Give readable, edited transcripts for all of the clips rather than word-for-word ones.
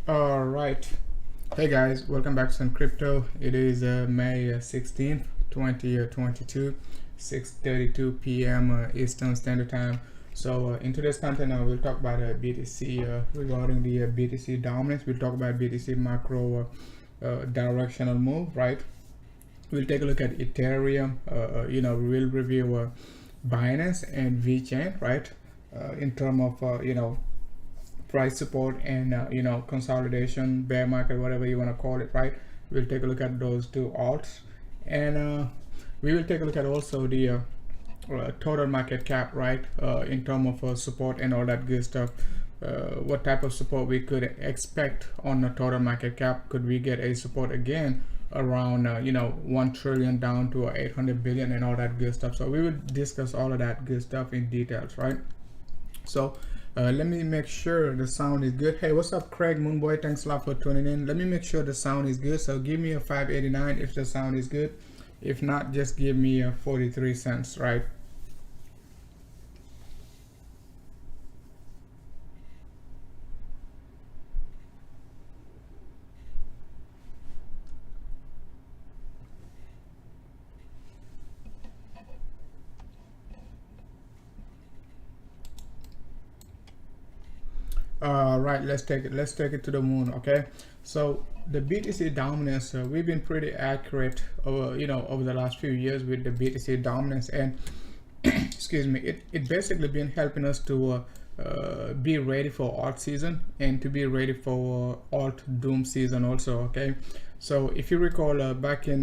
All right. Hey guys, welcome back to Sun Crypto. It is May 16th, 2022, 6:32 p.m. Eastern Standard Time. So in today's content, we'll talk about BTC regarding the BTC dominance. We'll talk about BTC macro directional move, right? We'll take a look at Ethereum. We'll review Binance and Vechain, right? In terms of price support and consolidation, bear market, whatever you want to call it, right? We'll take a look at those two alts, and we will take a look at also the total market cap, right? In terms of support and all that good stuff. What type of support we could expect on the total market cap? Could we get a support again around 1 trillion down to 800 billion and all that good stuff? So we will discuss all of that good stuff in details, right? So let me make sure the sound is good. Hey, what's up, Craig Moonboy? Thanks a lot for tuning in. Let me make sure the sound is good. So give me a 589 if the sound is good. If not, just give me a 43 cents, right? Right, let's take it to the moon. Okay, so the BTC dominance, we've been pretty accurate over the last few years with the BTC dominance, and excuse me, it basically been helping us to be ready for alt season and to be ready for alt doom season also. Okay, so if you recall, back in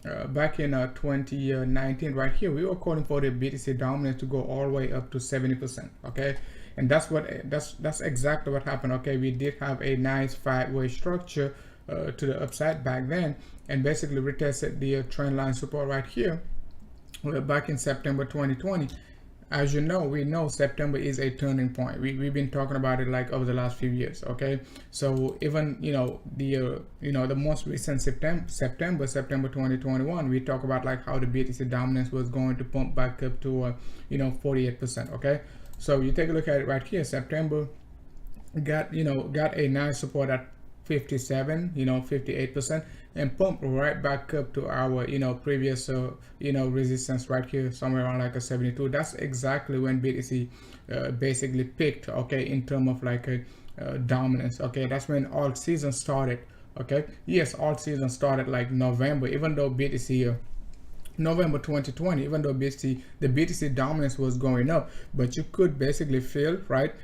2019, right here, we were calling for the BTC dominance to go all the way up to 70%. Okay, and that's exactly what happened. Okay, we did have a nice 5-way structure to the upside back then, and basically retested the trend line support right here back in September 2020. As you know, we know September is a turning point. We've been talking about it like over the last few years. Okay, so even the most recent September 2021, we talk about like how the BTC dominance was going to pump back up to 48%. Okay, so you take a look at it right here. September got a nice support at 57, 58%, and pump right back up to our previous resistance right here, somewhere around like a 72. That's exactly when BTC basically picked, okay, in terms of like a dominance. Okay, that's when alt season started. Okay, yes, alt season started like November, even though BTC November 2020, even though the BTC dominance was going up, but you could basically feel, right,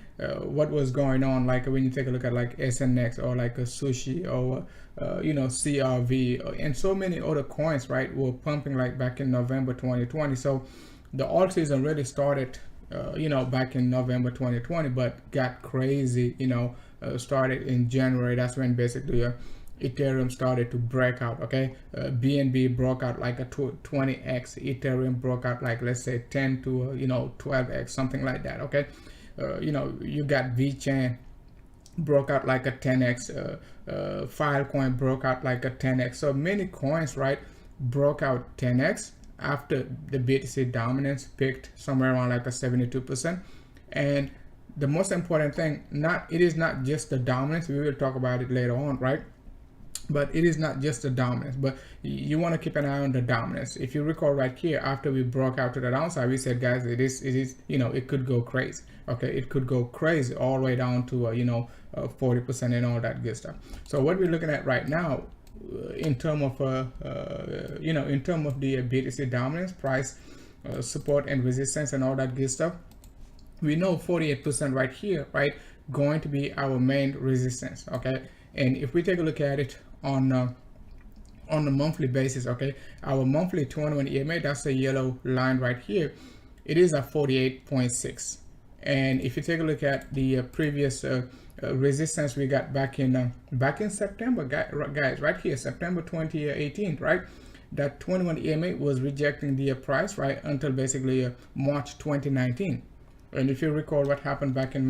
what was going on, like when you take a look at like SNX or like a Sushi or CRV and so many other coins, right, were pumping like back in November 2020. So the alt season really started back in November 2020, but got crazy, started in January. That's when basically Ethereum started to break out. Okay, BNB broke out like a 20x. Ethereum broke out like, let's say, 10 to 12x, something like that. Okay, you got Vechain broke out like a 10x. Filecoin broke out like a 10x. So many coins, right, broke out 10x after the BTC dominance picked somewhere around like a 72%. And the most important thing, it is not just the dominance. We will talk about it later on, right? But it is not just the dominance, but you want to keep an eye on the dominance. If you recall right here, after we broke out to the downside, we said, guys, it is it could go crazy. Okay, it could go crazy all the way down to 40% and all that good stuff. So what we're looking at right now, in terms of the BTC dominance, price support and resistance and all that good stuff, we know 48% right here, right, going to be our main resistance. Okay, and if we take a look at it on a monthly basis, okay, our monthly 21 EMA, that's the yellow line right here, it is at 48.6. and if you take a look at the previous resistance we got back in September, guys, right here, September 2018, right, that 21 EMA was rejecting the price, right, until basically March 2019. And if you recall what happened back in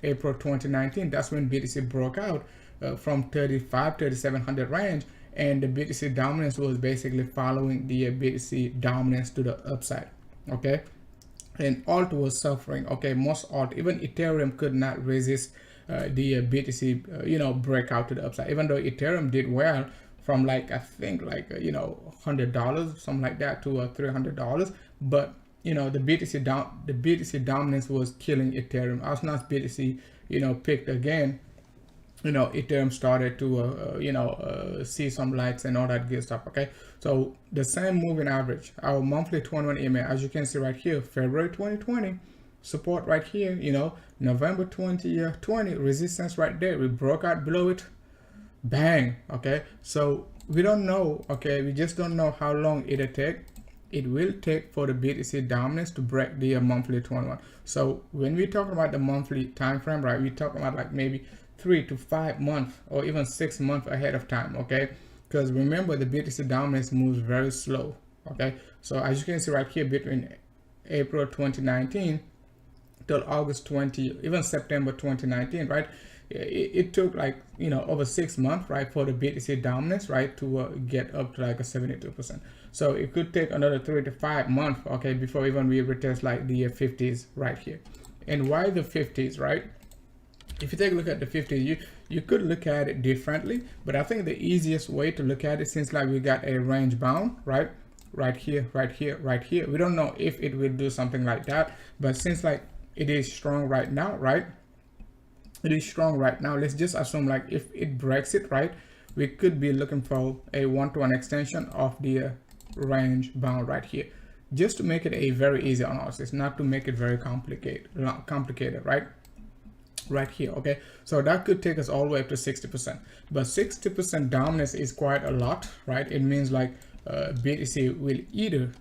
April 2019, that's when BTC broke out from 3,700 range, and the BTC dominance was basically following the BTC dominance to the upside. Okay, and alt was suffering. Okay, most alt, even Ethereum could not resist the BTC breakout to the upside, even though Ethereum did well from like I think like $100 something like that to $300, but the BTC dominance was killing Ethereum. As soon as BTC picked again, Ethereum started to see some lights and all that good stuff. Okay, so the same moving average, our monthly 21 EMA, as you can see right here, February 2020 support right here, November 2020 resistance right there, we broke out below it, bang. Okay, so we don't know, okay, we just don't know how long it'll take. It will take for the BTC dominance to break the monthly 21. So when we talk about the monthly time frame, right, we talk about like maybe 3 to 5 months or even 6 months ahead of time. Okay, because remember the BTC dominance moves very slow. Okay, so as you can see right here, between April 2019 till August 20, even September 2019, right, it took like over 6 months, right, for the BTC dominance, right, to get up to like a 72%. So it could take another 3 to 5 months, okay, before even we retest like the 50s right here. And why the 50s, right? If you take a look at the 50s, you could look at it differently, but I think the easiest way to look at it, since like we got a range bound, right here, right here, right here, we don't know if it will do something like that, but since like it is strong right now, right, it is strong right now, let's just assume like if it breaks it, right, we could be looking for a 1-to-1 extension of the range bound right here, just to make it a very easy analysis, not to make it very complicated, right here. Okay, so that could take us all the way up to 60%, but 60% dominance is quite a lot, right? It means like BTC will either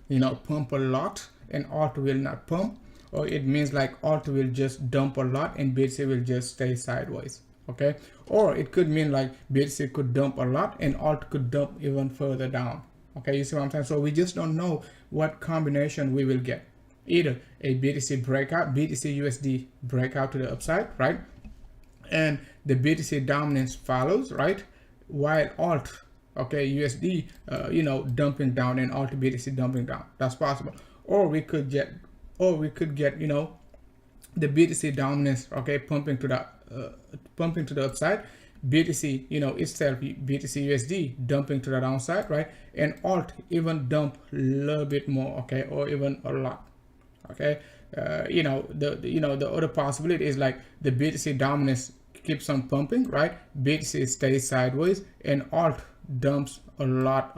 pump a lot and alt will not pump, or it means like alt will just dump a lot and BTC will just stay sideways. Okay, or it could mean like BTC could dump a lot and alt could dump even further down. Okay, you see what I'm saying? So we just don't know what combination we will get. Either a BTC breakout, BTC USD breakout to the upside, right, and the BTC dominance follows, right, while alt, okay, USD dumping down and alt BTC dumping down. That's possible. Or we could get the BTC dominance, okay, pumping to the upside, BTC itself, BTC USD dumping to the downside, right, and alt even dump a little bit more, okay, or even a lot. Okay, the other possibility is like the BTC dominance keeps on pumping, right, BTC stays sideways and alt dumps a lot.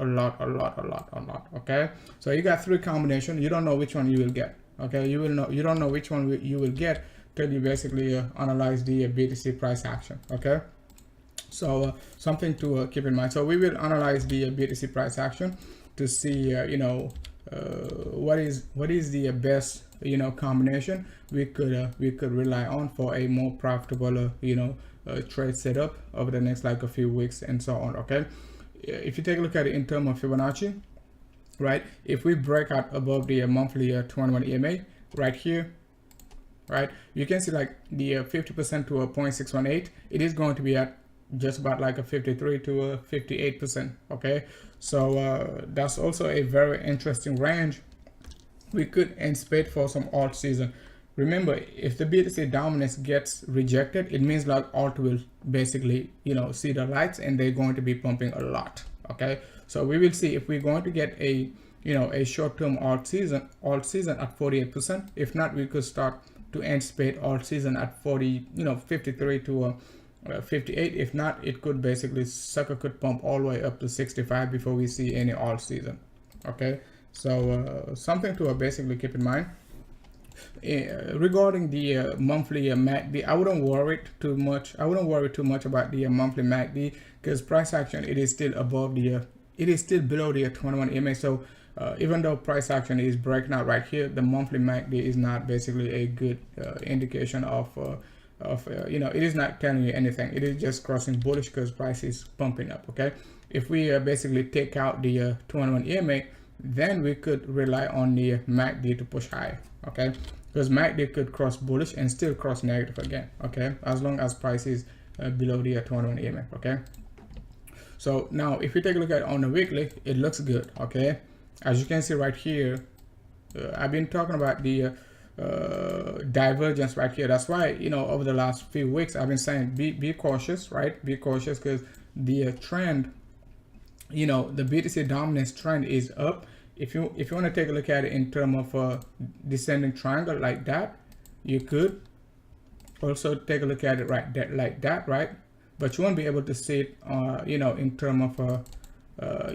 Okay, so you got 3 combinations. You don't know which one you will get. Okay, you don't know which one you will get till you basically analyze the BTC price action. Okay, so something to keep in mind. So we will analyze the BTC price action to see what is the best combination we could rely on for a more profitable trade setup over the next like a few weeks and so on. Okay, if you take a look at it in terms of Fibonacci, right, if we break out above the monthly 21 EMA right here, right, you can see like the 50% to a 0.618, it is going to be at just about like a 53 to a 58%. Okay, so that's also a very interesting range. We could anticipate for some alt season. Remember, if the BTC dominance gets rejected, it means like alt will basically see the lights and they're going to be pumping a lot. Okay, so we will see if we're going to get a a short-term alt season at 48%. If not, we could start to anticipate alt season at 53 to 58. If not, it could basically sucker could pump all the way up to 65 before we see any alt season. Okay, so something to basically keep in mind. Regarding the monthly MACD, I wouldn't worry too much about the monthly MACD, because price action, it is still above the it is still below the 21 EMA. So even though price action is breaking out right here, the monthly MACD is not basically a good indication of it is not telling you anything. It is just crossing bullish because price is pumping up. Okay, if we basically take out the 21 EMA, then we could rely on the MACD to push higher. Okay, because MACD could cross bullish and still cross negative again. Okay, as long as price is below the 21 EMA. Okay, so now if we take a look at on the weekly, it looks good. Okay, as you can see right here, I've been talking about the divergence right here. That's why, you know, over the last few weeks I've been saying be cautious, right? Be cautious, because the trend, you know, the BTC dominance trend is up. If you want to take a look at it in terms of a descending triangle like that, you could also take a look at it right there like that, right? But you won't be able to see it you know, in terms of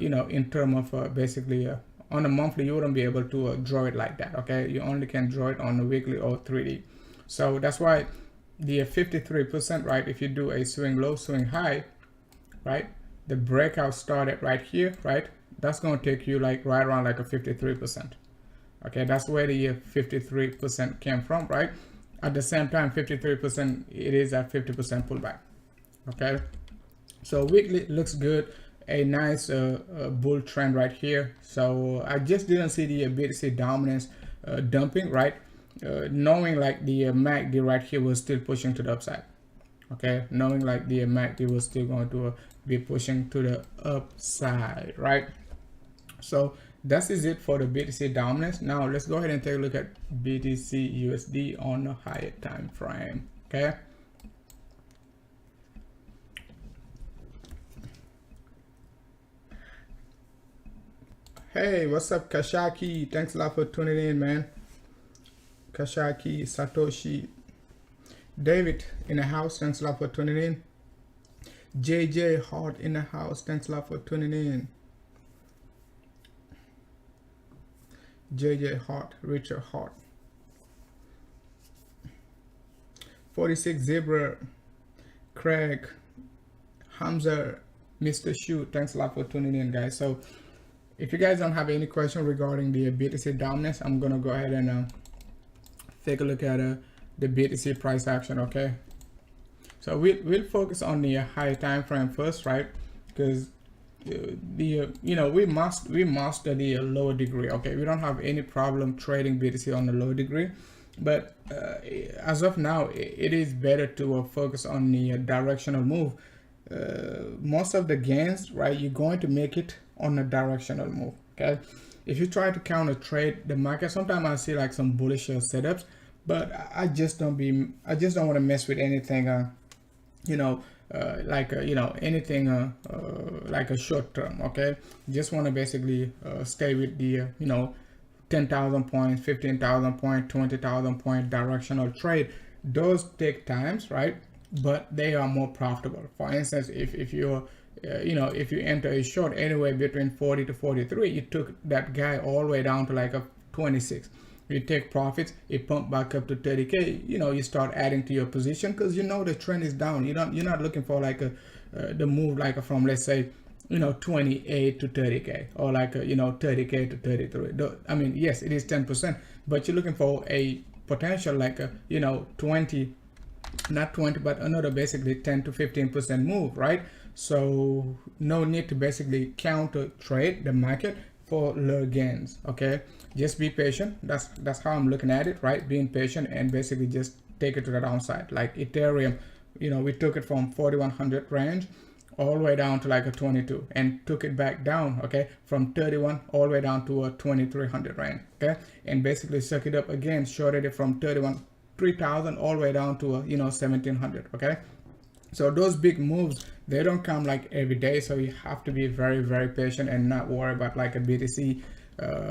you know, in terms of basically on a monthly, you wouldn't be able to draw it like that. Okay, you only can draw it on a weekly or 3D. So that's why the 53%, right? If you do a swing low, swing high, right, the breakout started right here, right? That's going to take you like right around like a 53%. Okay, that's where the 53% came from, right? At the same time, 53%, it is at 50% pullback. Okay, so weekly looks good. A nice bull trend right here. So I just didn't see the BTC dominance dumping, right? Knowing like the MACD right here was still pushing to the upside. Okay, knowing like the MACD was still going to be pushing to the upside, right? So that is it for the BTC dominance. Now let's go ahead and take a look at BTC USD on a higher time frame. Okay. Hey, what's up, Kashaki? Thanks a lot for tuning in, man. Kashaki, Satoshi, David in the house. Thanks a lot for tuning in. JJ Hart in the house. Thanks a lot for tuning in. JJ Hart, Richard Hart. 46 Zebra, Craig, Hamza, Mr. Shoot. Thanks a lot for tuning in, guys. So if you guys don't have any question regarding the BTC dominance, I'm gonna go ahead and take a look at the BTC price action. Okay, so we'll focus on the high time frame first, right? Because the you know, we master the lower degree. Okay, we don't have any problem trading BTC on the lower degree, but as of now, it is better to focus on the directional move. Most of the gains, right, you're going to make it on a directional move. Okay, if you try to counter trade the market, sometimes I see like some bullish setups, but I just don't want to mess with anything you know, like you know, anything like a short term. Okay, just want to basically stay with the you know, 10,000 points, 15,000 point, 20,000 point directional trade. Those take times, right? But they are more profitable. For instance, if you're you know, if you enter a short anywhere between 40 to 43, you took that guy all the way down to like a 26. You take profits, it pump back up to 30k. You know, you start adding to your position because you know the trend is down. You're not looking for like a the move like from, let's say, you know, 28 to 30k, or like you know, 30k to 33. I mean, yes, it is 10%, but you're looking for a potential like a, you know, 20, not 20, but another basically 10 to 15% move, right? So no need to basically counter trade the market for low gains. Okay, just be patient. That's how I'm looking at it, right? Being patient and basically just take it to the downside. Like Ethereum, you know, we took it from 4100 range all the way down to like a 22 and took it back down, okay, from 31 all the way down to a 2300 range. Okay, and basically suck it up again, shorted it from 3,000 all the way down to a, you know, 1700. Okay, so those big moves, they don't come like every day, so you have to be very, very patient and not worry about like a BTC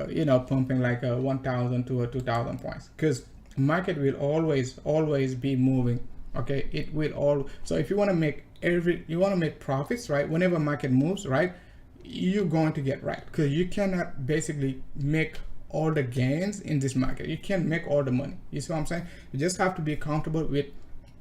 you know, pumping like a 1,000 to a 2,000 points, because market will always be moving. Okay, it will all. So if you want to make profits, right, whenever market moves, right, you're going to get right, because you cannot basically make all the gains in this market. You can't make all the money. You see what I'm saying? You just have to be comfortable with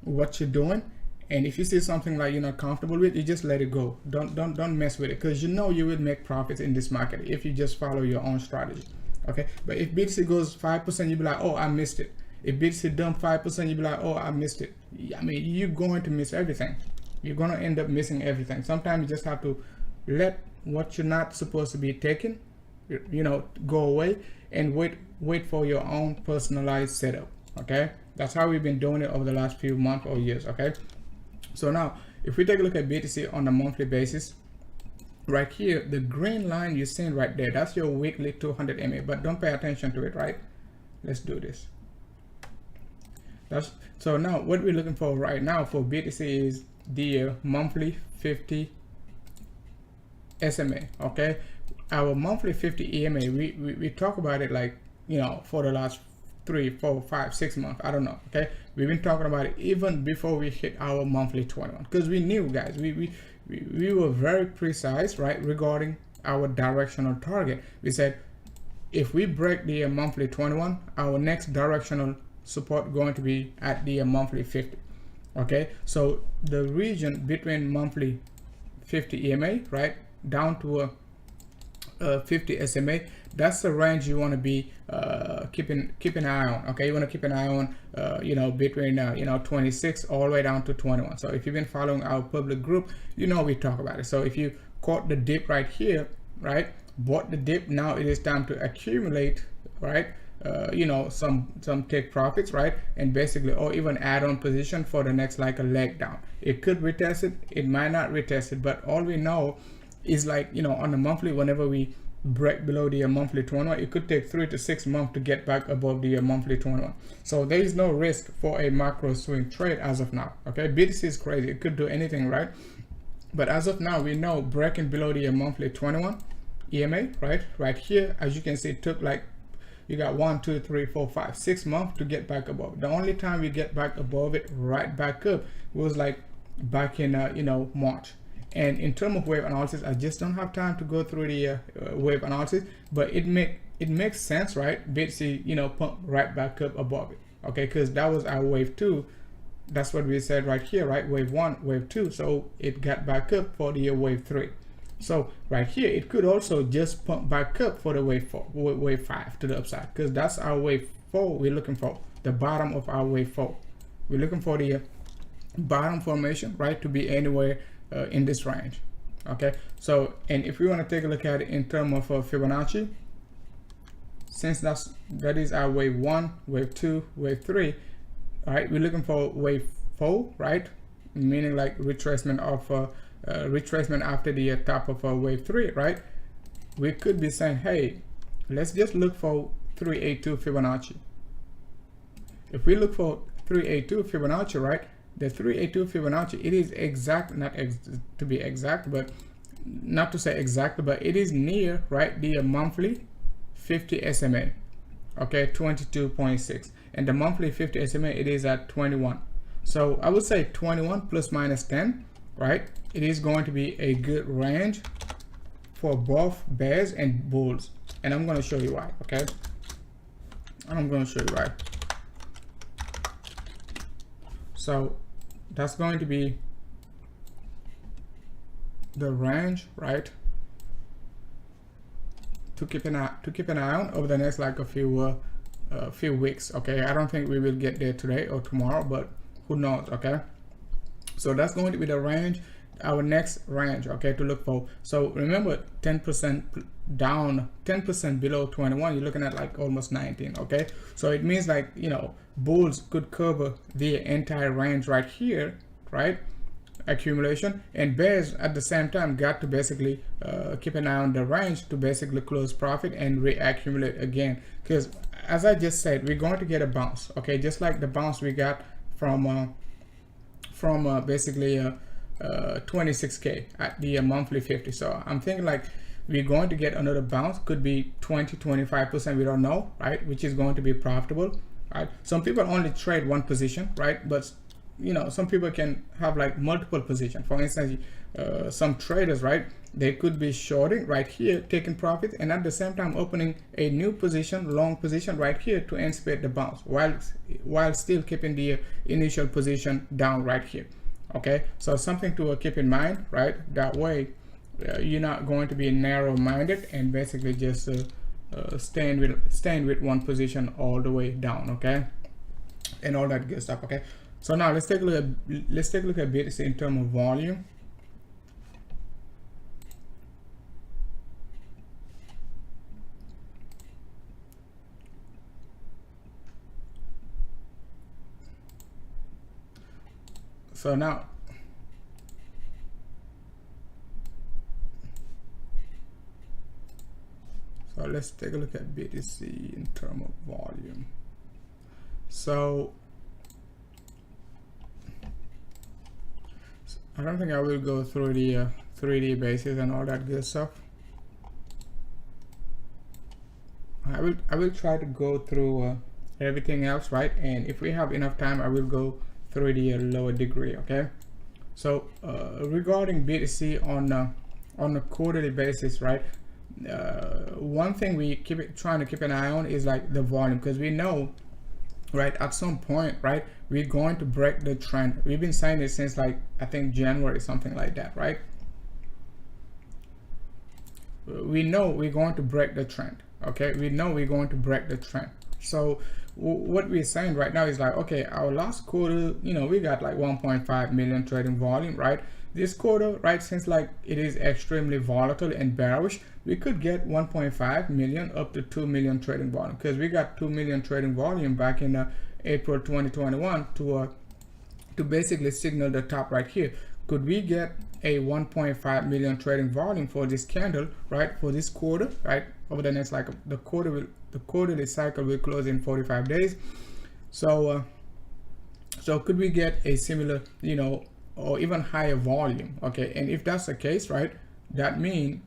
what you're doing, and if you see something like you're not comfortable with, you just let it go. Don't mess with it, because you know you will make profits in this market if you just follow your own strategy. Okay, but if BTC goes 5%, you'll be like, oh, I missed it. If BTC dump 5%, you'll be like, oh, I missed it. I mean, you're going to miss everything. You're going to end up missing everything. Sometimes you just have to let what you're not supposed to be taking, you know, go away, and wait for your own personalized setup. Okay, that's how we've been doing it over the last few months or years. Okay, so now if we take a look at BTC on a monthly basis, right here, the green line you're seeing right there, that's your weekly 200 EMA, but don't pay attention to it, right? Let's do this. So now what we're looking for right now for BTC is the monthly 50 SMA. Okay, our monthly 50 EMA, we talk about it like, you know, for the last 3, 4, 5, 6 months, I don't know. Okay, we've been talking about it even before we hit our monthly 21, because we knew, guys, we were very precise, right, regarding our directional target. We said if we break the monthly 21, our next directional support going to be at the monthly 50. Okay, so the region between monthly 50 EMA, right, down to a 50 SMA, that's the range you want to be keeping an eye on. Okay, you want to keep an eye on you know, between you know, 26 all the way down to 21. So if you've been following our public group, you know we talk about it. So if you caught the dip right here, right, bought the dip, now it is time to accumulate, right, you know, some take profits, right, and basically, or even add on position for the next, like a leg down. It could retest it, it might not retest it, but all we know is, like, you know, on the monthly, whenever we break below the monthly 21, it could take 3 to 6 months to get back above the monthly 21. So there is no risk for a macro swing trade as of now. Okay, BTC is crazy, it could do anything, right? But as of now, we know breaking below the monthly 21 EMA, right here, as you can see, it took like, you got 1, 2, 3, 4, 5, 6 months to get back above. The only time we get back above it, right back up, was like back in you know, March. And in terms of wave analysis, I just don't have time to go through the wave analysis, but it makes sense, right? BTC, you know, pump right back up above it. Okay, because that was our wave 2. That's what we said right here, right? Wave 1, wave 2. So it got back up for the wave 3. So right here, it could also just pump back up for the wave 4, wave 5 to the upside, because that's our wave 4 we're looking for, the bottom of our wave 4. We're looking for the bottom formation, right, to be anywhere in this range. Okay, so, and if we want to take a look at it in terms of Fibonacci, since that is our wave 1, wave 2, wave 3, all right, we're looking for wave 4, right, meaning like retracement of retracement after the top of wave 3, right? We could be saying, hey, let's just look for 382 Fibonacci. If we look for 382 Fibonacci, right, the 382 Fibonacci, it is exact, not to be exact, but not to say exact, but it is near, right, the monthly 50 SMA. Okay, 22.6, and the monthly 50 SMA, it is at 21. So I would say 21 plus minus 10, right? It is going to be a good range for both bears and bulls, and I'm going to show you why. Okay, and I'm going to show you why. So that's going to be the range, right, to keep an eye on over the next, like, a few weeks. Okay, I don't think we will get there today or tomorrow, but who knows. Okay, so that's going to be the range, our next range, okay, to look for. So remember, 10% down, 10% below 21, you're looking at like almost 19. Okay, so it means, like, you know, bulls could cover the entire range right here, right, accumulation, and bears at the same time got to basically keep an eye on the range to basically close profit and reaccumulate again, because as I just said, we're going to get a bounce. Okay, just like the bounce we got from basically 26k at the monthly 50. So I'm thinking like we're going to get another bounce, could be 20-25%, we don't know, right, which is going to be profitable, right? Some people only trade one position, right, but you know, some people can have like multiple positions. For instance, some traders, right, they could be shorting right here, taking profit, and at the same time opening a new position, long position right here to anticipate the bounce, while still keeping the initial position down right here. Okay, so something to keep in mind, right? That way you're not going to be narrow-minded and basically just staying with one position all the way down. Okay, and all that good stuff. Okay, so now let's take a look at BTC in terms of volume. So now, so let's take a look at BTC in terms of volume. So I don't think I will go through the 3D basis and all that good stuff. I will try to go through everything else, right? And if we have enough time, I will go through the lower degree. Okay. So regarding BTC on a quarterly basis, right? One thing we trying to keep an eye on is like the volume, because we know, right, at some point, right, we're going to break the trend. We've been saying it since like I think January, something like that, right? We know we're going to break the trend. Okay, we know we're going to break the trend. So what we're saying right now is like, okay, our last quarter, you know, we got like 1.5 million trading volume, right? This quarter, right, since like it is extremely volatile and bearish, we could get 1.5 million up to 2 million trading volume, because we got 2 million trading volume back in April 2021 to basically signal the top right here. Could we get a 1.5 million trading volume for this candle, right, for this quarter, right, over the next, like, the quarterly cycle will close in 45 days. So so could we get a similar, you know, or even higher volume? Okay, and if that's the case, right, that means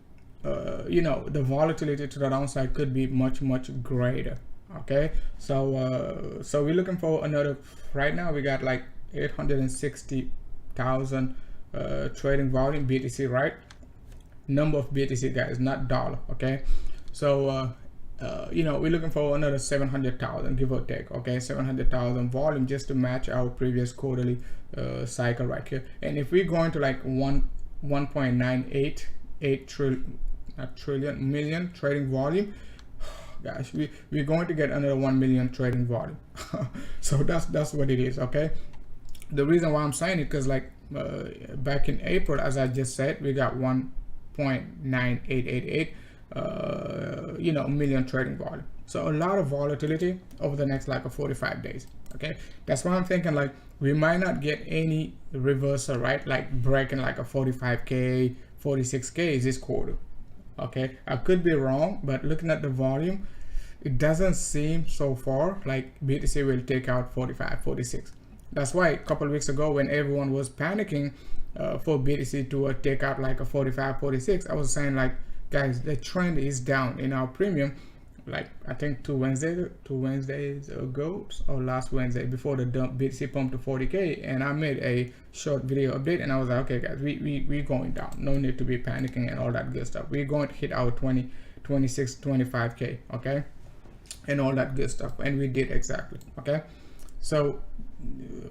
you know, the volatility to the downside could be much greater. Okay, so so we're looking for another. Right now we got like 860,000 trading volume BTC, right? Number of BTC, guys, not dollar. Okay, so you know, we're looking for another 700,000, give or take. Okay, 700,000 volume just to match our previous quarterly cycle right here. And if we're going to like 1.988 million trading volume, gosh, we're going to get another 1 million trading volume. So that's what it is. Okay, the reason why I'm saying it, because like back in April, as I just said, we got 1.9888 you know, million trading volume. So a lot of volatility over the next like 45 days. Okay, that's why I'm thinking like we might not get any reversal, right, like breaking like a 45k 46k this quarter. Okay, I could be wrong, but looking at the volume, it doesn't seem so far like BTC will take out 45 46. That's why a couple of weeks ago, when everyone was panicking for BTC to take out like a 45 46, I was saying like, guys, the trend is down in our premium. Like I think two Wednesdays ago, or last Wednesday, before the dump, BTC pumped to 40k, and I made a short video update, and I was like, okay guys, we going down, no need to be panicking and all that good stuff. We're going to hit our 20 26 25k, okay, and all that good stuff, and we did exactly. Okay, so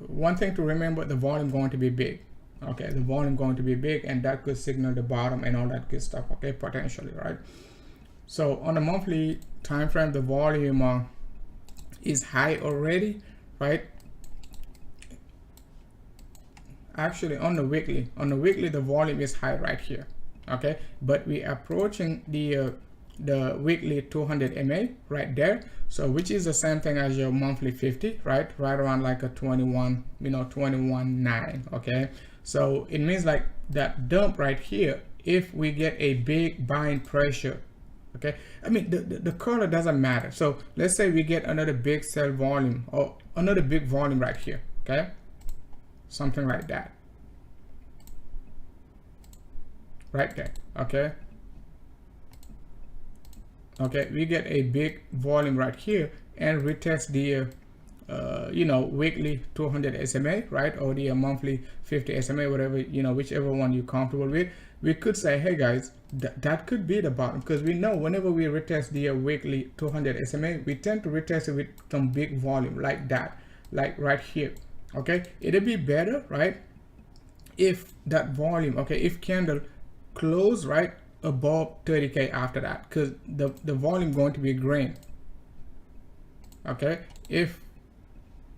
one thing to remember, the volume going to be big. Okay, the volume going to be big, and that could signal the bottom and all that good stuff. Okay, potentially, right? So on the monthly time frame, the volume is high already, right? Actually, on the weekly, the volume is high right here. Okay, but we approaching the weekly 200 EMA right there, so which is the same thing as your monthly 50, right around like a 21, you know, 21.9. Okay, so it means like that dump right here, if we get a big buying pressure, okay, I mean the color doesn't matter. So let's say we get another big sell volume or another big volume right here, okay, something like that right there. Okay, we get a big volume right here and retest the you know, weekly 200 SMA, right, or the monthly 50 SMA, whatever, you know, whichever one you're comfortable with. We could say, hey guys, that could be the bottom, because we know whenever we retest the weekly 200 SMA, we tend to retest it with some big volume like that, like right here. Okay, it'll be better, right, if that volume, okay, if candle close right above 30k after that, because the volume going to be green. Okay, if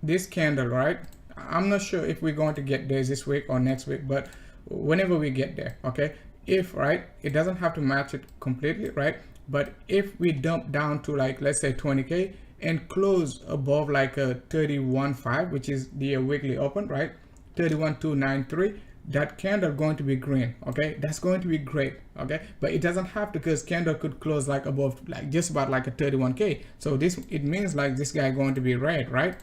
this candle, right, I'm not sure if we're going to get there this week or next week, but whenever we get there, okay, if, right, it doesn't have to match it completely, right, but if we dump down to like, let's say 20k and close above like a 31.5, which is the weekly open, right, 31.293, that candle going to be green. Okay, that's going to be great. Okay, but it doesn't have to, because candle could close like above, like just about like a 31k. So this, it means like this guy going to be red, right?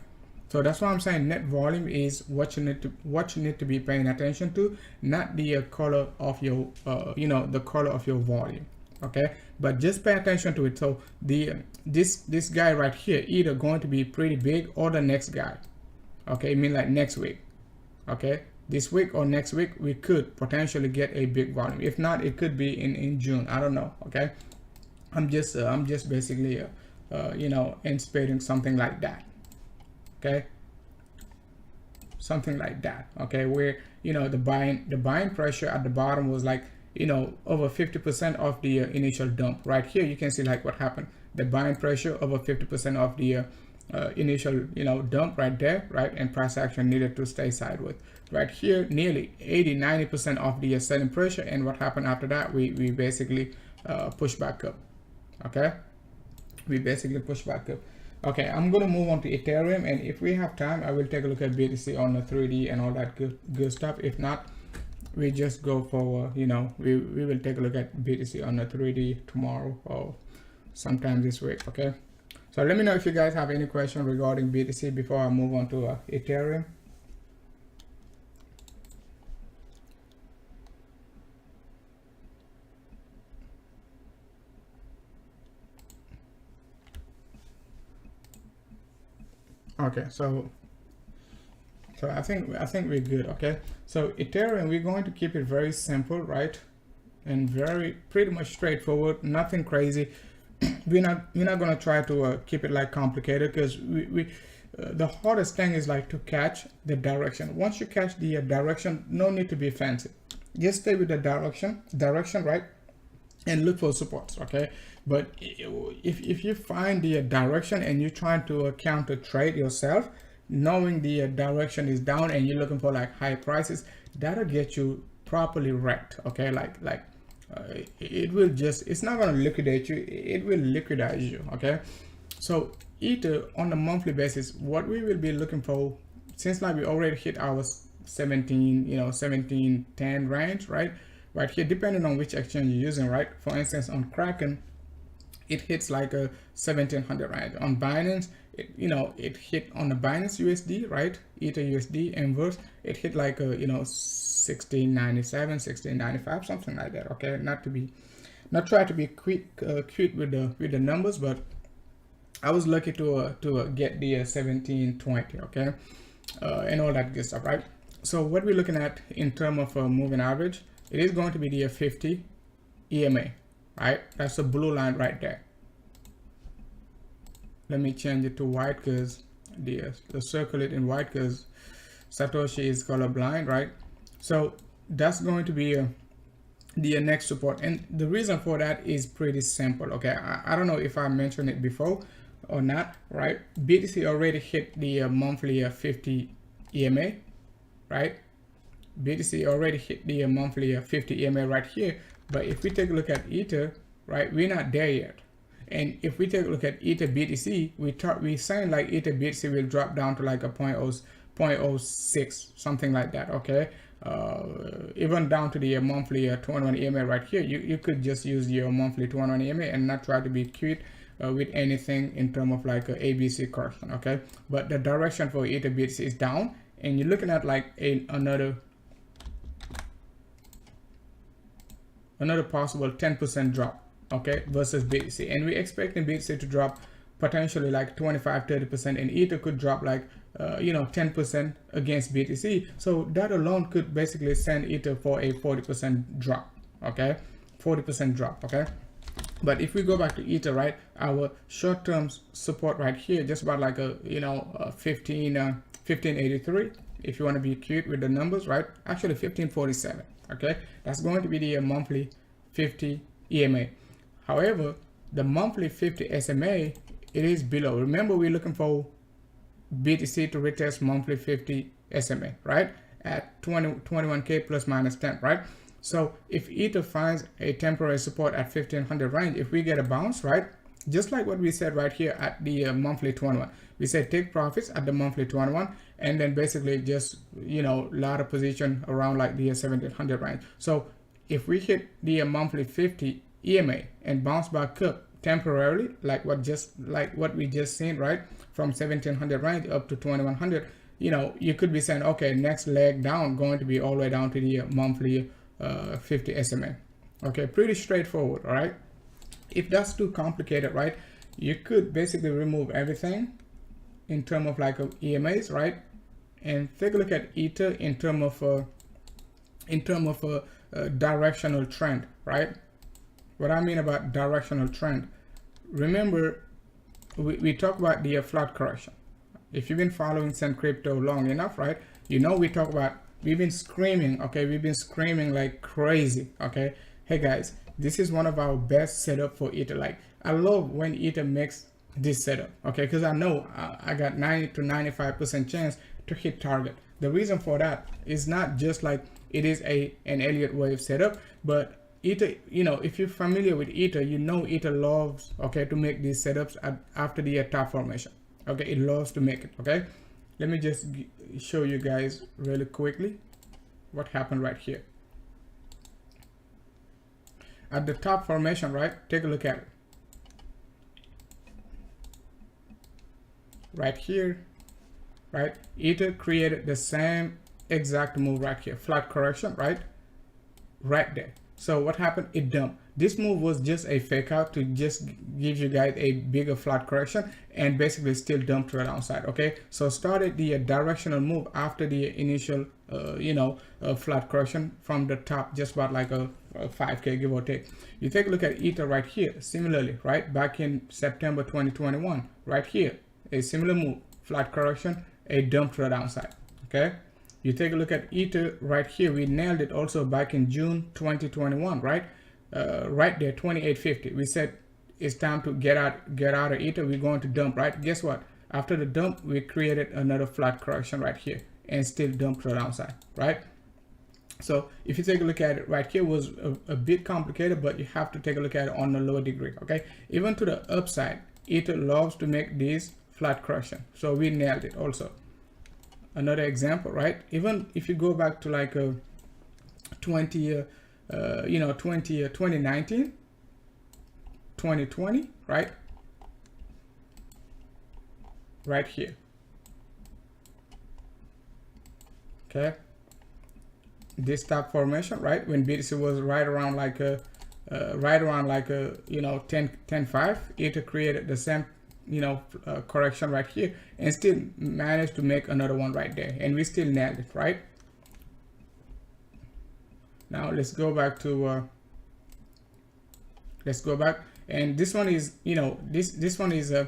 So that's why I'm saying net volume is what you need to be paying attention to, not the color of your the color of your volume. Okay, but just pay attention to it. So this guy right here either going to be pretty big or the next guy. Okay, I mean like next week. Okay, this week or next week we could potentially get a big volume. If not, it could be in June. I don't know. Okay, I'm just basically anticipating something like that. Okay, something like that. Okay, where the buying pressure at the bottom was like over 50% of the initial dump. Right here you can see like what happened. The buying pressure over 50% of the initial dump right there, right? And price action needed to stay sideways. Right here nearly 80-90% of the selling pressure, and what happened after that, we basically push back up. Okay, we basically push back up. Okay, I'm gonna move on to Ethereum, and if we have time I will take a look at BTC on the 3D and all that good stuff. If not, we just go for we will take a look at BTC on the 3D tomorrow or sometime this week. Okay, so let me know if you guys have any question regarding BTC before I move on to Ethereum. Okay, so I think we're good. Okay, so Ethereum, we're going to keep it very simple, right? And very pretty much straightforward, nothing crazy. we're not going to try to keep it like complicated, because the hardest thing is like to catch the direction. Once you catch the direction, no need to be fancy, just stay with the direction, right? And look for supports. Okay, but if you find the direction and you're trying to counter trade yourself, knowing the direction is down and you're looking for like high prices, that'll get you properly wrecked. Okay, it will just, it's not going to liquidate you, it will liquidize you. Okay, so Ether on the monthly basis, what we will be looking for, since like we already hit our 1710 range, right here, depending on which exchange you're using, right? For instance, on Kraken it hits like a 1700 range. On Binance, it hit on the Binance USD, right? Ether USD inverse, it hit like a 1697, 1695, something like that. Okay, not try to be cute with the numbers, but I was lucky to get the 1720. Okay, and all that good stuff, right? So what we're looking at in terms of moving average, it is going to be the 50 EMA, right? That's the blue line right there. Let me change it to white, because the circle it in white, because Satoshi is colorblind, right? So that's going to be the next support, and the reason for that is pretty simple. Okay, I don't know if I mentioned it before or not, right? BTC already hit the monthly 50 EMA, right? BTC already hit the monthly 50 EMA right here. But if we take a look at Ether, right, we're not there yet. And if we take a look at Ether BTC, we saying like Ether BTC will drop down to like a 0.06, something like that. Okay, even down to the monthly 21 EMA right here. You could just use your monthly 21 EMA and not try to be cute with anything in terms of like a ABC correction. Okay, but the direction for Ether BTC is down, and you're looking at like another possible 10% drop, okay, versus BTC. And we're expecting BTC to drop potentially like 25-30%, and Ether could drop like 10% against BTC. So that alone could basically send Ether for a 40% drop. Okay, 40% drop. Okay, but if we go back to Ether, right, our short-term support right here, just about like a 1583, if you want to be cute with the numbers, right? Actually 1547. Okay, that's going to be the monthly 50 EMA. However, the monthly 50 SMA, it is below. Remember, we're looking for BTC to retest monthly 50 SMA, right, at 21k plus minus 10, right? So if Ether finds a temporary support at 1500 range, if we get a bounce, right, just like what we said right here at the monthly 21, we said take profits at the monthly 21, and then basically just ladder position around like the 1700 range. So if we hit the monthly 50 EMA and bounce back up temporarily, like what we just seen, right, from 1700 range up to 2100, you know, you could be saying, okay, next leg down going to be all the way down to the monthly 50 SMA. Okay, pretty straightforward. All right, if that's too complicated, right, you could basically remove everything in terms of like EMAs, right, and take a look at Ether in terms of a directional trend, right? What I mean about directional trend, remember we talk about the flat correction. If you've been following Cent Crypto long enough, right, you know we talk about, we've been screaming, okay, we've been screaming like crazy, okay, hey guys, this is one of our best setup for Ether. Like, I love when Ether makes this setup, okay, because I know I got 90 to 95% chance to hit target. The reason for that is not just like it is an Elliott wave setup, but Ether, you know, if you're familiar with Ether, you know Ether loves, okay, to make these setups after the top formation. Okay, it loves to make it. Okay, let me just show you guys really quickly what happened right here at the top formation, right? Take a look at it right here, right? Ether created the same exact move right here, flat correction, right there. So what happened? It dumped. This move was just a fake out to just give you guys a bigger flat correction and basically still dump to the downside. Okay, so started the directional move after the initial flat correction from the top, just about like a 5k give or take. You take a look at Ether right here, similarly, right, back in September 2021, right here, a similar move, flat correction, a dump to the downside. Okay, you take a look at Ether right here, we nailed it also back in June 2021, right, right there, 2850. We said it's time to get out of Ether, we're going to dump, right? Guess what? After the dump, we created another flat correction right here and still dump to the downside, right? So if you take a look at it right here, was a bit complicated, but you have to take a look at it on a lower degree. Okay, even to the upside, Ether loves to make these flat correction, so we nailed it also. Another example, right? Even if you go back to like a 2019, 2020, right? Right here. Okay. This top formation, right? When BTC was right around like a 10.5, Ether created the same correction right here and still managed to make another one right there, and we still nailed it, right? Now let's go back to and this one is, this one is the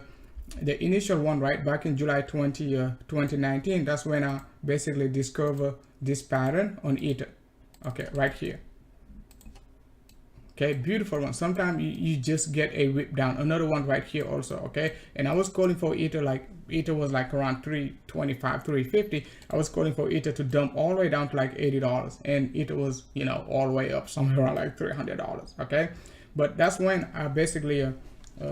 initial one, right, back in July 2019. That's when I basically discover this pattern on Ether. Okay, right here. Okay, beautiful one. Sometimes you just get a whip down. Another one right here also. Okay, and I was calling for Ether, like Ether was like around 325, 350. I was calling for Ether to dump all the way down to like $80, and Ether was, all the way up somewhere around like $300. Okay, but that's when I basically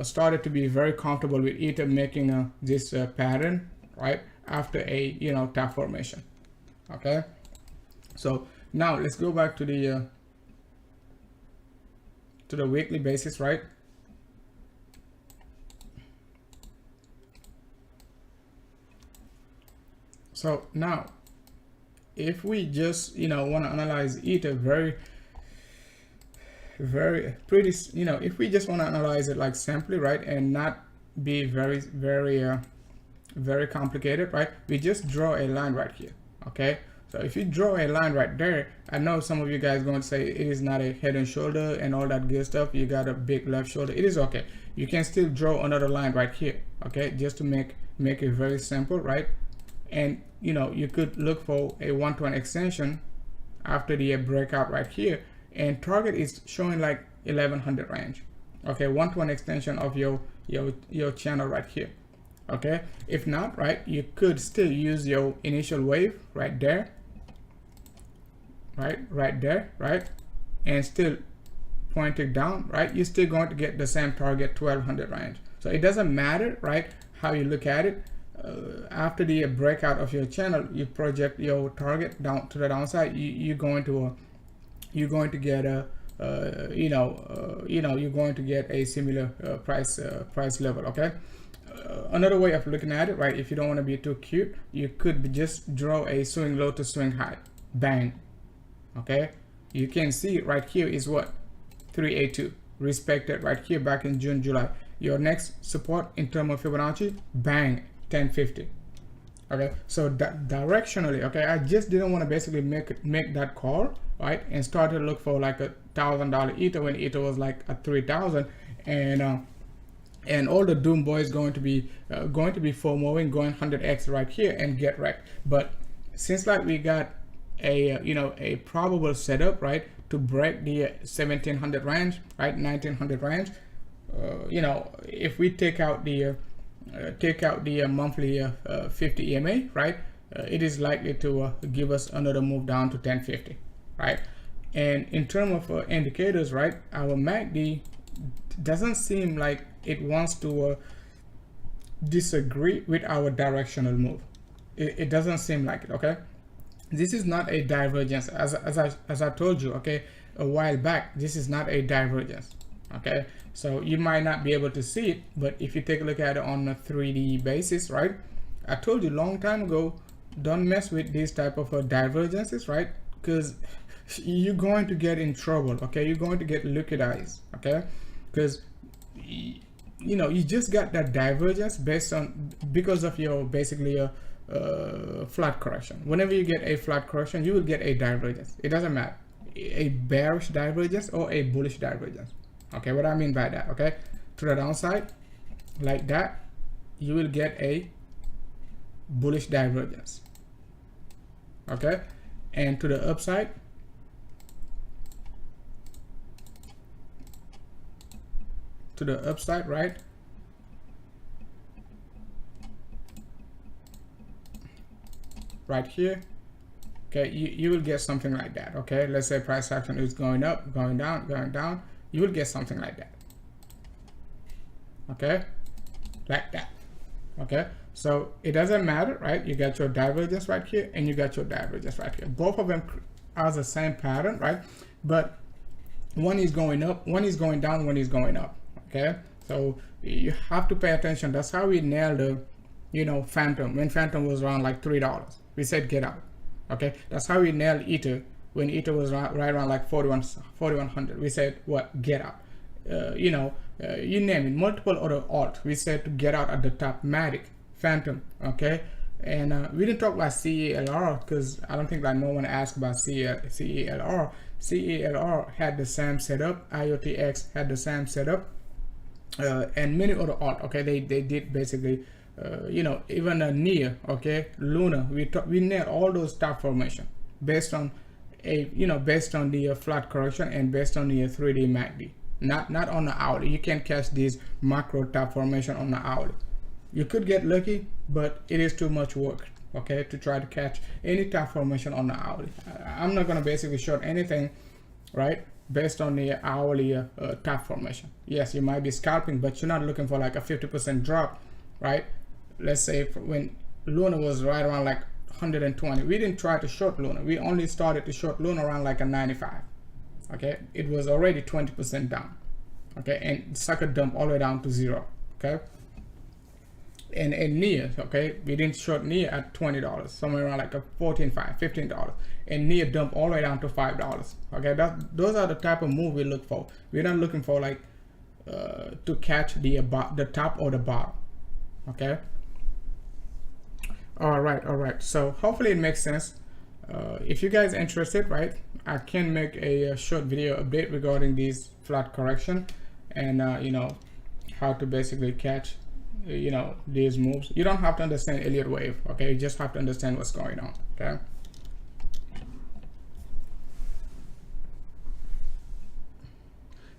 started to be very comfortable with Ether making this pattern right after a top formation. Okay, so now let's go back to the weekly basis, right? So now if we just want to analyze Ether very pretty, if we just want to analyze it like simply, right, and not be very complicated, right, we just draw a line right here. Okay, so if you draw a line right there, I know some of you guys are going to say it is not a head and shoulder and all that good stuff, you got a big left shoulder. It is okay, you can still draw another line right here, okay, just to make it very simple, right? And you could look for a 1-to-1 extension after the breakout right here, and target is showing like 1100 range. Okay, 1-to-1 extension of your channel right here. Okay, if not, right, you could still use your initial wave right there, right there, right, and still point it down, right? You're still going to get the same target, 1200 range. So it doesn't matter, right, how you look at it. After the breakout of your channel, you project your target down to the downside. You're going to get a you're going to get a similar price level. Okay, another way of looking at it, right? If you don't want to be too cute, you could just draw a swing low to swing high. Bang. Okay, you can see right here is what 382 respected right here back in June, July. Your next support in terms of Fibonacci, bang, 1050. Okay, so that directionally, okay, I just didn't want to basically make that call, right, and start to look for like $1,000 ether when ether was like at 3,000, and all the doom boys going to be FOMOing, going 100x right here and get wrecked. But since like we got a a probable setup, right, to break the 1700 range, right, 1900 range, if we take out the monthly 50 EMA, right, it is likely to give us another move down to 1050, right? And in terms of indicators, right, our MACD doesn't seem like it wants to disagree with our directional move. It doesn't seem like it. Okay, this is not a divergence, as I told you, okay, a while back. This is not a divergence. Okay, so you might not be able to see it, but if you take a look at it on a 3D basis, right, I told you long time ago, don't mess with these type of divergences, right, because you're going to get in trouble. Okay, you're going to get liquidized. Okay, because you just got that divergence because of your basically a flat correction. Whenever you get a flat correction, you will get a divergence. It doesn't matter, a bearish divergence or a bullish divergence. Okay, what I mean by that, okay, to the downside like that, you will get a bullish divergence. Okay, and to the upside, right, right here, okay, you will get something like that. Okay, let's say price action is going up, going down, going down, you will get something like that. Okay, like that. Okay, so it doesn't matter, right? You got your divergence right here and you got your divergence right here. Both of them are the same pattern, right? But one is going up, one is going down, one is going up. Okay, so you have to pay attention. That's how we nailed the Phantom. When Phantom was around like $3, we said get out. Okay, that's how we nailed Ether when Ether was right around like 4100. We said what, get out. You name it, multiple other alt, we said to get out at the top. Matic, Phantom. Okay, and we didn't talk about CELR because I don't think that no one asked about CELR. CELR had the same setup, IoTX had the same setup, and many other alt. Okay, they did basically even NIA, okay, Luna, we nailed all those top formation based on based on the flat correction and based on the 3D MACD, not on the hourly. You can't catch these macro top formation on the hourly. You could get lucky, but it is too much work, okay, to try to catch any top formation on the hourly. I'm not going to basically short anything, right, based on the hourly top formation. Yes, you might be scalping, but you're not looking for like a 50% drop, right? Let's say when Luna was right around like 120, we didn't try to short Luna. We only started to short Luna around like a 95. Okay, it was already 20% down. Okay, and sucker dump all the way down to 0. Okay, and NIA, okay, we didn't short NIA at $20, somewhere around like a $14.5, $15, and NIA dump all the way down to $5. Okay, those are the type of move we look for. We're not looking for like to catch the top or the bottom. Okay. All right. So hopefully it makes sense. If you guys are interested, right, I can make a short video update regarding these flat correction and how to basically catch these moves. You don't have to understand Elliott wave, okay? You just have to understand what's going on. Okay.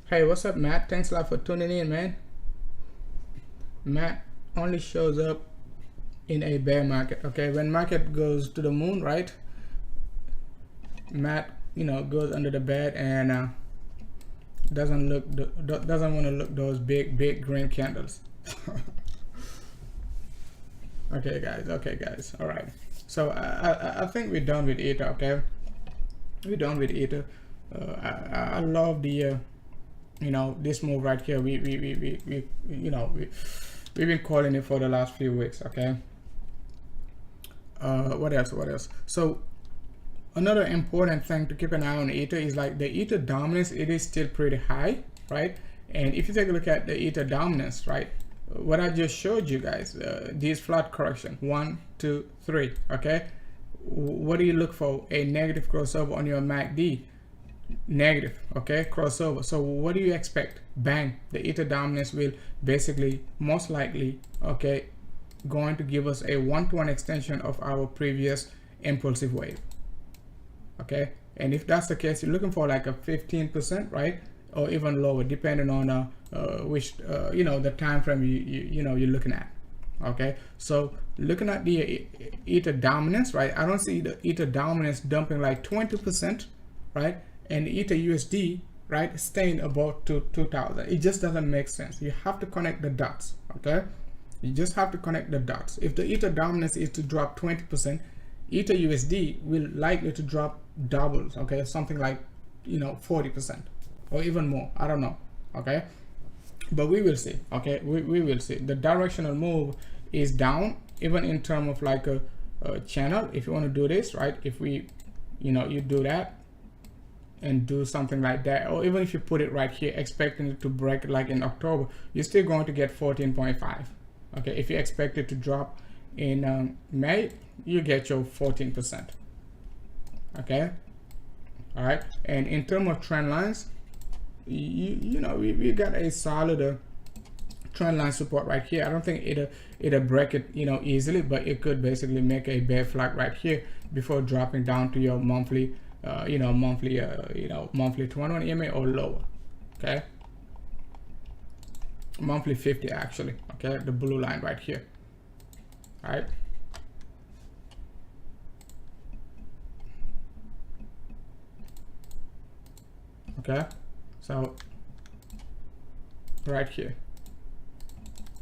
Hey, what's up, Matt? Thanks a lot for tuning in, man. Matt only shows up in a bear market. Okay, when market goes to the moon, right, Matt goes under the bed and doesn't want to look those big green candles. Okay guys, all right, so I think we're done with Ether. Okay, we're done with Ether. I love the this move right here. we've been calling it for the last few weeks. Okay, what else? So another important thing to keep an eye on Ether is like the Ether dominance. It is still pretty high, right? And if you take a look at the Ether dominance, right, what I just showed you guys, these flat correction 1, 2, 3. Okay, what do you look for? A negative crossover on your MACD. Negative, okay, crossover. So what do you expect? Bang, the Ether dominance will basically most likely, okay, going to give us a 1-to-1 extension of our previous impulsive wave. Okay, and if that's the case, you're looking for like a 15%, right, or even lower, depending on which you know, the time frame you know you're looking at. Okay, so looking at the Ether dominance, right, I don't see the Ether dominance dumping like 20%, right, and the Ether USD, right, staying about 2000. It just doesn't make sense. You have to connect the dots. Okay, you just have to connect the dots. If the Ether dominance is to drop 20%, Ether USD will likely to drop doubles. Okay, something like, you know, 40% or even more. I don't know. Okay, but we will see. Okay, we will see. The directional move is down, even in terms of like a channel. If you want to do this, right, if we, you know, you do that and do something like that, or even if you put it right here expecting it to break like in October, you're still going to get 14.5. okay, if you expect it to drop in May, you get your 14%. okay, all right. And in terms of trend lines, you know, we got a solid trend line support right here. I don't think it'll break it, you know, easily, but it could basically make a bear flag right here before dropping down to your monthly monthly 21 EMA or lower. Okay, monthly 50 actually. Okay, the blue line right here. All right, okay, so right here.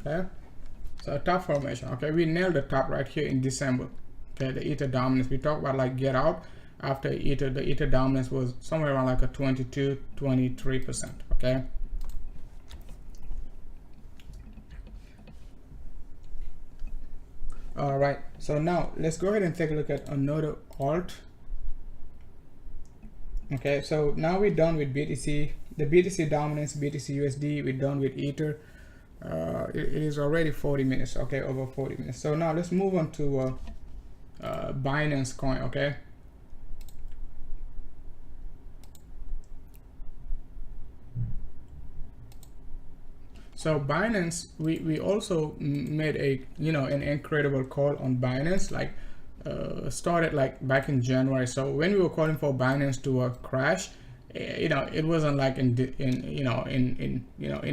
Okay, so top formation. Okay, we nailed the top right here in December. Okay, the Ether dominance, we talked about like get out after Ether. The Ether dominance was somewhere around like a 22-23%. okay, all right. So now let's go ahead and take a look at another alt. Okay, so now we're done with BTC, the BTC dominance, BTC USD. We're done with Ether. It is already 40 minutes. Okay, over 40 minutes. So now let's move on to Binance coin. Okay, so Binance, we also made a, you know, an incredible call on Binance, like started like back in January. So when we were calling for Binance to crash, you know, it wasn't like in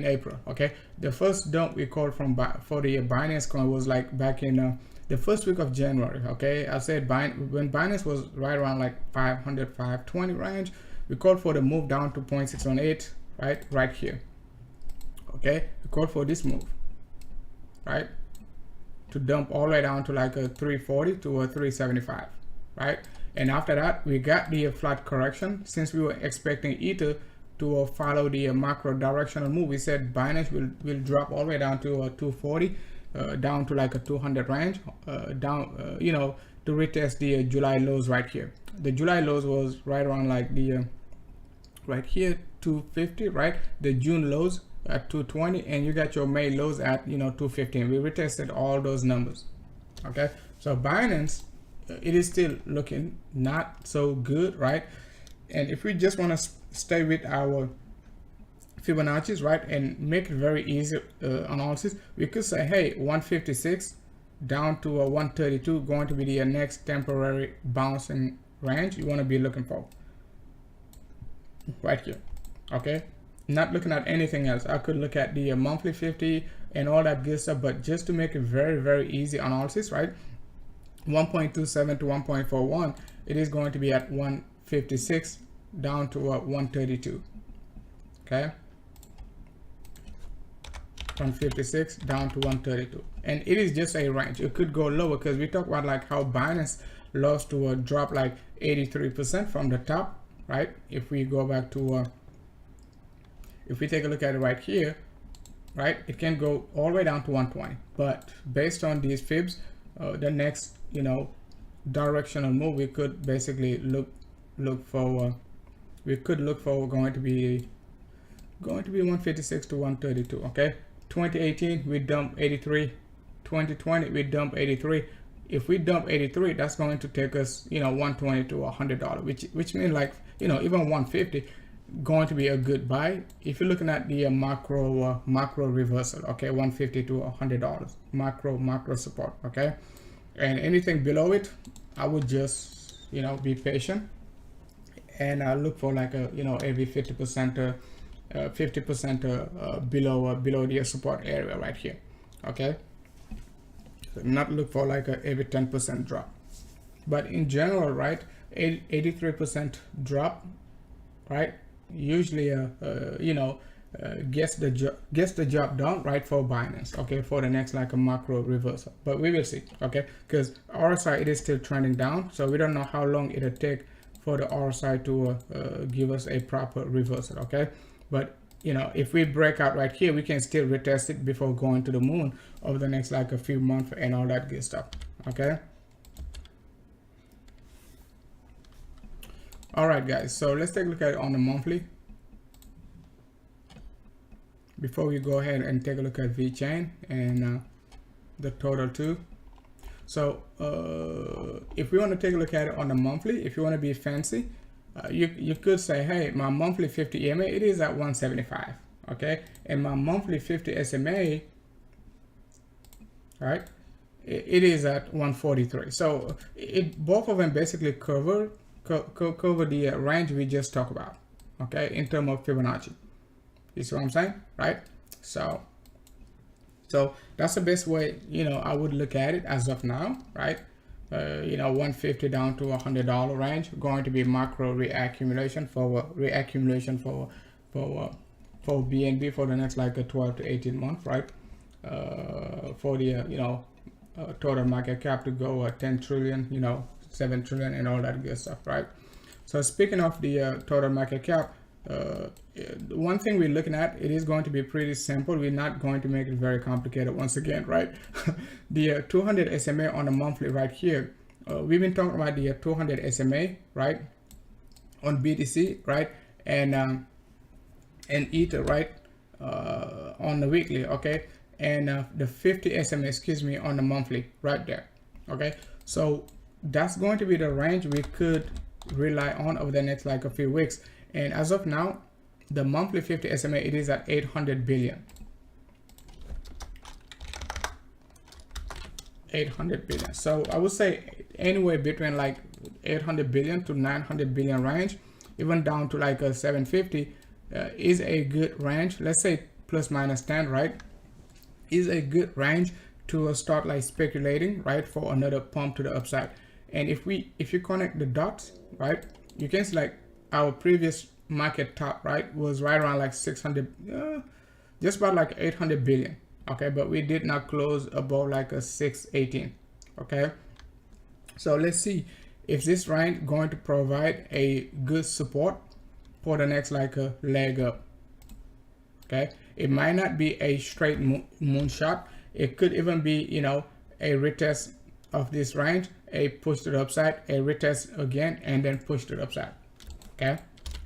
April. Okay, the first dump we called for the Binance coin was like back in the first week of January. Okay, I said when Binance was right around like 500 520 range, we called for the move down to 0.618, right here. Okay, we called for this move, right, to dump all the way down to like a 340 to a 375, right? And after that, we got the flat correction. Since we were expecting Ether to follow the macro directional move, we said Binance will drop all the way down to a 240, down to like a 200 range, down, you know, to retest the July lows right here. The July lows was right around like the right here 250, right? The June lows at 220, and you got your May lows at, you know, 215. We retested all those numbers. Okay, so Binance, it is still looking not so good, right? And if we just want to stay with our Fibonacci's, right, and make it very easy analysis, we could say, hey, 156 down to a 132 going to be the next temporary bouncing range you want to be looking for right here. Okay, not looking at anything else. I could look at the monthly 50 and all that good stuff, but just to make it very easy analysis, right, 1.27 to 1.41, it is going to be at 156 down to 132. Okay, 156 down to 132, and it is just a range. It could go lower because we talk about like how Binance lost to a drop like 83% from the top, right? If we go back to if we take a look at it right here, right? It can go all the way down to 120, but based on these fibs, the next, you know, directional move, we could basically look for going to be 156 to 132. Okay, 2018 we dump 83, 2020 we dump 83. If we dump 83, that's going to take us, you know, 120 to $100, which means, like, you know, even 150 going to be a good buy if you're looking at the macro reversal. Okay, 150 to $100 macro support. Okay, and anything below it, I would just, you know, be patient and look for like a, you know, every 50% 50% below the support area right here. Okay, so not look for like a every 10% drop, but in general, right, 83% drop, right, usually you know, gets the job done, right, for Binance. Okay, for the next like a macro reversal, but we will see. Okay, because RSI, it is still trending down, so we don't know how long it'll take for the RSI to give us a proper reversal. Okay, but you know, if we break out right here, we can still retest it before going to the moon over the next like a few months and all that good stuff. Okay, all right guys, so let's take a look at it on the monthly before we go ahead and take a look at Vechain and the total too. So if we want to take a look at it on the monthly, if you want to be fancy, you could say, hey, my monthly 50 EMA, it is at 175. Okay, and my monthly 50 SMA, right, it is at 143. So both of them basically cover the range we just talked about. Okay, in terms of Fibonacci. You see what I'm saying, right? So that's the best way, you know, I would look at it as of now, right? You know, 150 down to $100 range, going to be macro reaccumulation for BNB for the next like a 12 to 18 months, right? For the you know, total market cap to go 10 trillion, you know, 7 trillion and all that good stuff, right? So speaking of the total market cap, one thing we're looking at, it is going to be pretty simple. We're not going to make it very complicated once again, right? The 200 SMA on the monthly right here, we've been talking about the 200 SMA, right, on BTC, right, and Ether, right, on the weekly. Okay, and the 50 SMA, excuse me, on the monthly right there. Okay, so that's going to be the range we could rely on over the next like a few weeks. And as of now, the monthly 50 SMA, it is at 800 billion. 800 billion. So I would say anywhere between like 800 billion to 900 billion range, even down to like a 750 is a good range. Let's say plus minus 10, right, is a good range to start like speculating, right, for another pump to the upside. And if you connect the dots, right, you can see like our previous market top, right, was right around like 600, just about like 800 billion. Okay, but we did not close above like a 618. Okay, so let's see if this range going to provide a good support for the next like a leg up. Okay, it might not be a straight moonshot. It could even be, you know, a retest of this range, a push to the upside, a retest again, and then push to the upside. Okay,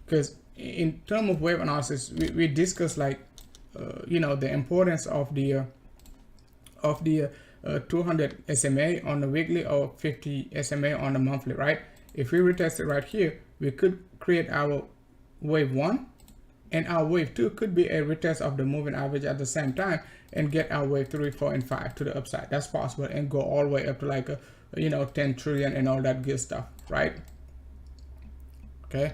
because in terms of wave analysis, we discussed like you know, the importance of the 200 SMA on the weekly or 50 SMA on the monthly, right? If we retest it right here, we could create our wave 1, and our wave 2 could be a retest of the moving average at the same time and get our wave 3, 4, and 5 to the upside. That's possible, and go all the way up to like a, you know, 10 trillion and all that good stuff, right? Okay,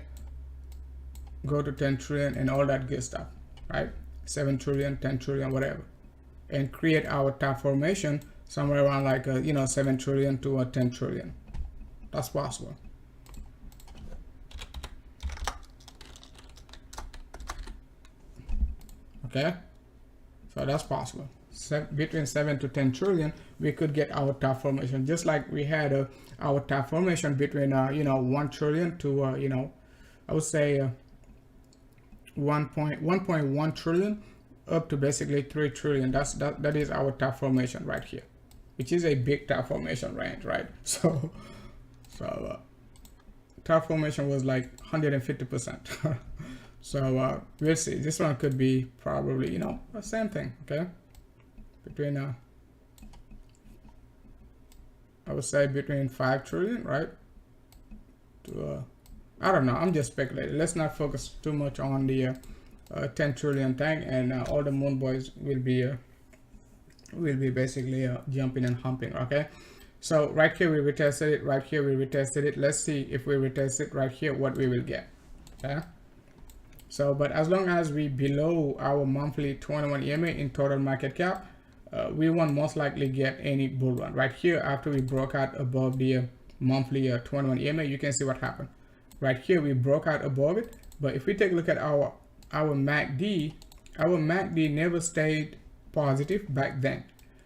go to 10 trillion and all that good stuff, right? 7 trillion, 10 trillion, whatever, and create our top formation somewhere around like a, you know, 7 trillion to a 10 trillion. That's possible. Okay, so that's possible. Between 7 to 10 trillion, we could get our top formation, just like we had our top formation between you know, 1 trillion to you know, I would say 1.1 trillion up to basically 3 trillion. That is our top formation right here, which is a big top formation range, right? So top formation was like 150%. So we'll see. This one could be probably, you know, the same thing. Okay, between I would say between 5 trillion, right, to I don't know, I'm just speculating. Let's not focus too much on the 10 trillion thing, and all the moon boys will be basically jumping and humping. Okay, so right here we retested it, right here we retested it. Let's see if we retest it right here, what we will get. Okay, so but as long as we below our monthly 21 EMA in total market cap, we won't most likely get any bull run. Right here, after we broke out above the monthly 21 EMA, you can see what happened. Right here we broke out above it, but if we take a look at our MACD, our MACD never stayed positive back then.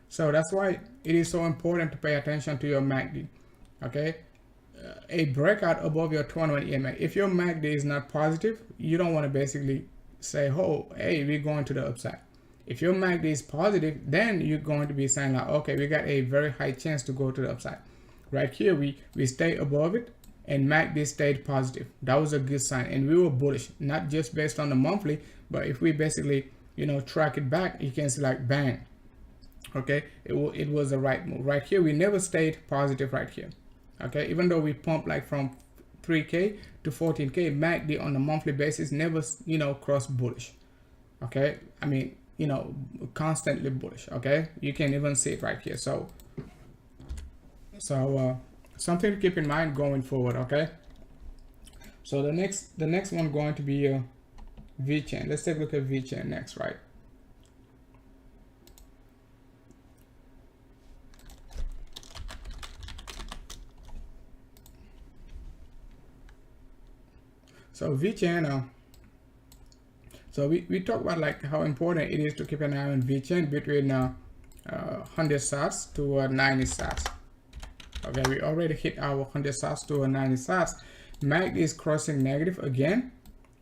So that's why it is so important to pay attention to your MACD. Okay, a breakout above your 21 EMA. If your MACD is not positive, you don't want to basically say, oh, hey, we're going to the upside. If your MACD is positive, then you're going to be saying like, okay, we got a very high chance to go to the upside. Right here we stay above it, and MACD stayed positive. That was a good sign, and we were bullish, not just based on the monthly, but if we basically, you know, track it back, you can see like bang. Okay, it was the right move. Right here we never stayed positive right here. Okay, even though we pumped like from 3k to 14k, MACD on the monthly basis never, you know, crossed bullish. Okay, I mean, you know, constantly bullish. Okay, you can even see it right here. So something to keep in mind going forward. Okay, so the next one going to be Vechain. Let's take a look at Vechain next, right? So Vechain, so we talk about like how important it is to keep an eye on Vechain between 100 sats to 90 sats. Okay, we already hit our 100 sats to 90 sats. MACD is crossing negative again,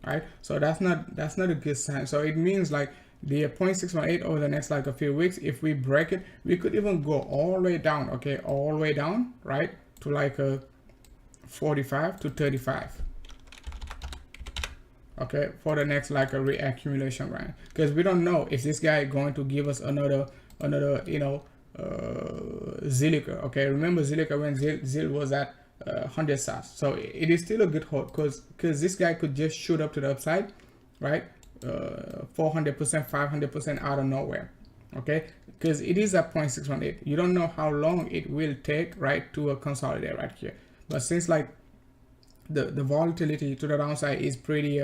right? So that's not a good sign. So it means like the 0.618 over the next like a few weeks, if we break it, we could even go all the way down. Okay, all the way down, right, to like a 45 to 35. Okay, for the next like a reaccumulation round, because we don't know if this guy is going to give us another you know, Zilliqa. Okay, remember Zilliqa when Zil was at 100 sats. So it is still a good hold, because this guy could just shoot up to the upside, right? 400%, 500% out of nowhere. Okay, because it is at 0.618. You don't know how long it will take, right, to consolidate right here. But since like the volatility to the downside is pretty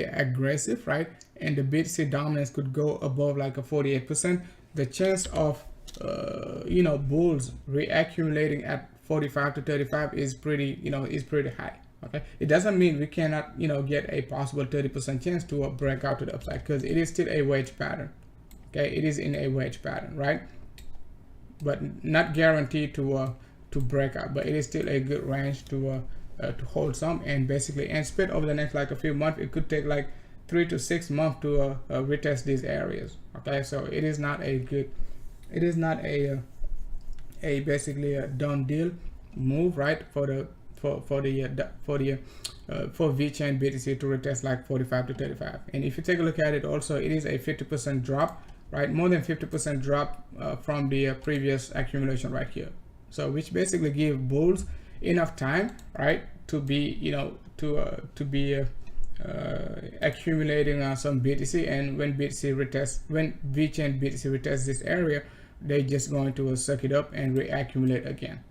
aggressive, right, and the BTC dominance could go above like a 48%, the chance of you know, bulls reaccumulating at 45 to 35 is pretty, you know, is pretty high. Okay, it doesn't mean we cannot, you know, get a possible 30% chance to break out to the upside, because it is still a wedge pattern. Okay, it is in a wedge pattern, right, but not guaranteed to break out, but it is still a good range to hold some, and basically and split over the next like a few months. It could take like 3 to 6 months to retest these areas. Okay, so it is not a good, it is not a basically a done deal move, right, for Vechain BTC to retest like 45 to 35. And if you take a look at it also, it is a 50% drop, right, more than 50% drop from the previous accumulation right here. So which basically give bulls enough time, right, to be, you know, to be accumulating some BTC, and when Vechain BTC retests this area, they're just going to suck it up and reaccumulate again.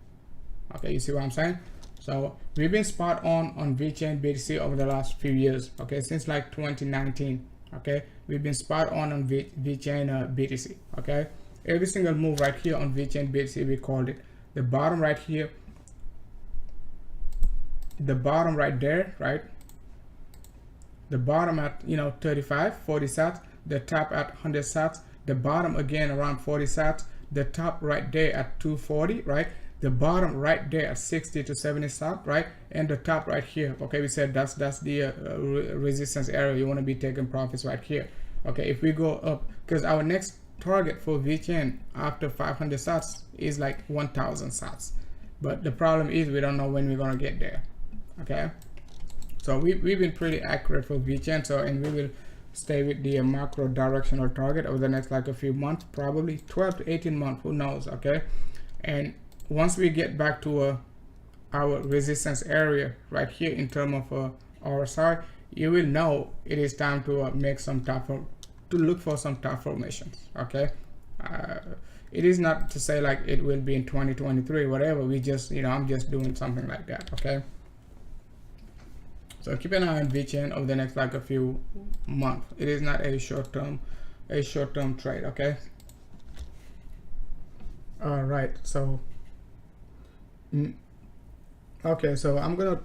Okay, you see what I'm saying? So we've been spot on Vechain BTC over the last few years. Okay, since like 2019. Okay, we've been spot on Vechain BTC. Okay, every single move right here on Vechain BTC, we called it. The bottom right here, the bottom right there, right, the bottom at, you know, 35, 40 sats, the top at 100 sats, the bottom again around 40 sats, the top right there at 240, right, the bottom right there at 60 to 70 sats, right, and the top right here. Okay, we said that's the resistance area. You want to be taking profits right here. Okay, if we go up, because our next target for Vechain after 500 sats is like 1000 sats, but the problem is we don't know when we're gonna get there. Okay, so we've been pretty accurate for Vechain, so, and we will stay with the macro directional target over the next like a few months, probably 12 to 18 months, who knows. Okay, and once we get back to our resistance area right here in terms of RSI, you will know it is time to make some to look for some top formations. Okay, it is not to say like it will be in 2023, whatever. We just, you know, I'm just doing something like that. Okay, so keep an eye on Vechain over the next like a few months. It is not a short-term trade. Okay, all right, so okay, so I'm gonna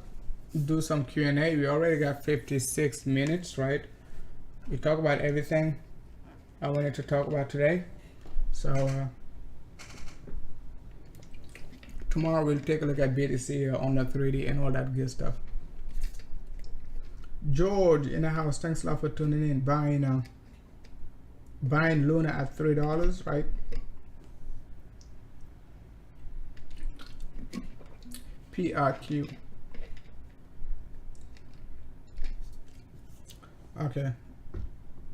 do some Q&A. We already got 56 minutes, right? We talk about everything I wanted to talk about today. So tomorrow we'll take a look at BTC on the 3D and all that good stuff. George in the house, thanks a lot for tuning in. Buying Luna at $3, right? PRQ. Okay,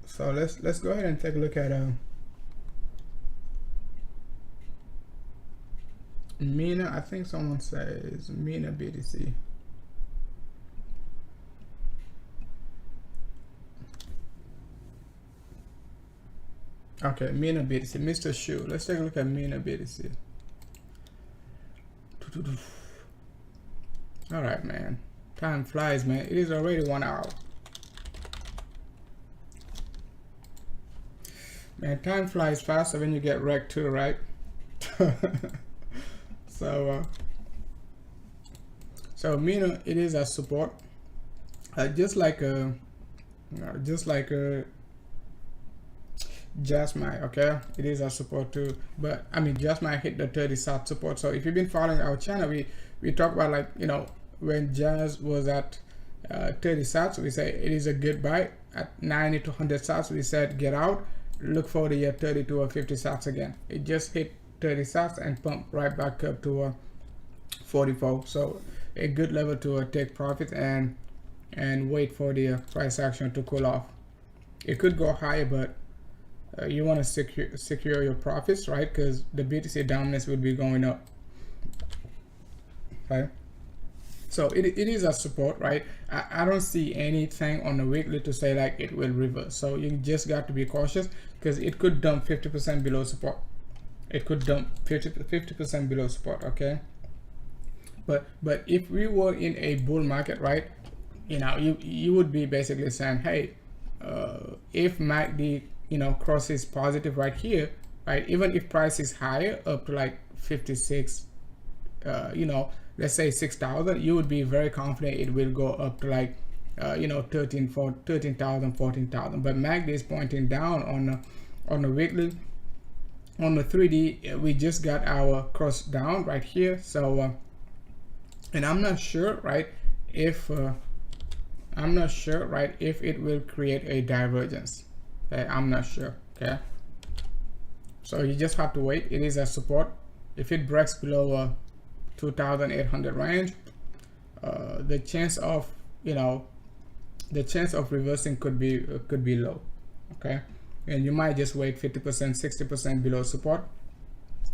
so let's go ahead and take a look at MENA. I think someone says MENA BTC. Okay, MENA BTC, Mr. Shu. Let's take a look at MENA BTC. All right, man. Time flies, man. It is already 1 hour. Man, time flies faster when you get wrecked too, right? So MENA, it is a support, just like JSMI. Okay, it is a support too, but I mean JSMI hit the 30 sat support. So if you've been following our channel, we talk about, like, you know, when Jazz was at 30 sats, we say it is a good buy. At 90 to 100 sats, we said get out. Look for the 32 or 50 sats again. It just hit 30 sats and pumped right back up to 44. So a good level to take profit and wait for the price action to cool off. It could go higher, but you want to secure your profits, right? Because the BTC dominance will be going up, right? So it is a support, right? I don't see anything on the weekly to say like it will reverse. So you just got to be cautious, because it could dump 50% below support. It could dump 50% below support. Okay, but if we were in a bull market, right, you know, you would be basically saying, hey, if MACD, you know, crosses positive right here, right, even if price is higher up to like 56, you know, let's say 6,000, you would be very confident it will go up to like you know, 13,000, 14,000. But MACD is pointing down on the weekly. On the 3D, we just got our cross down right here. So and I'm not sure, right, if it will create a divergence. Okay, I'm not sure. Okay, so you just have to wait. It is a support. If it breaks below 2,800 range, the chance of, you know, the chance of reversing could be low. Okay, and you might just wait 50%, 60% below support.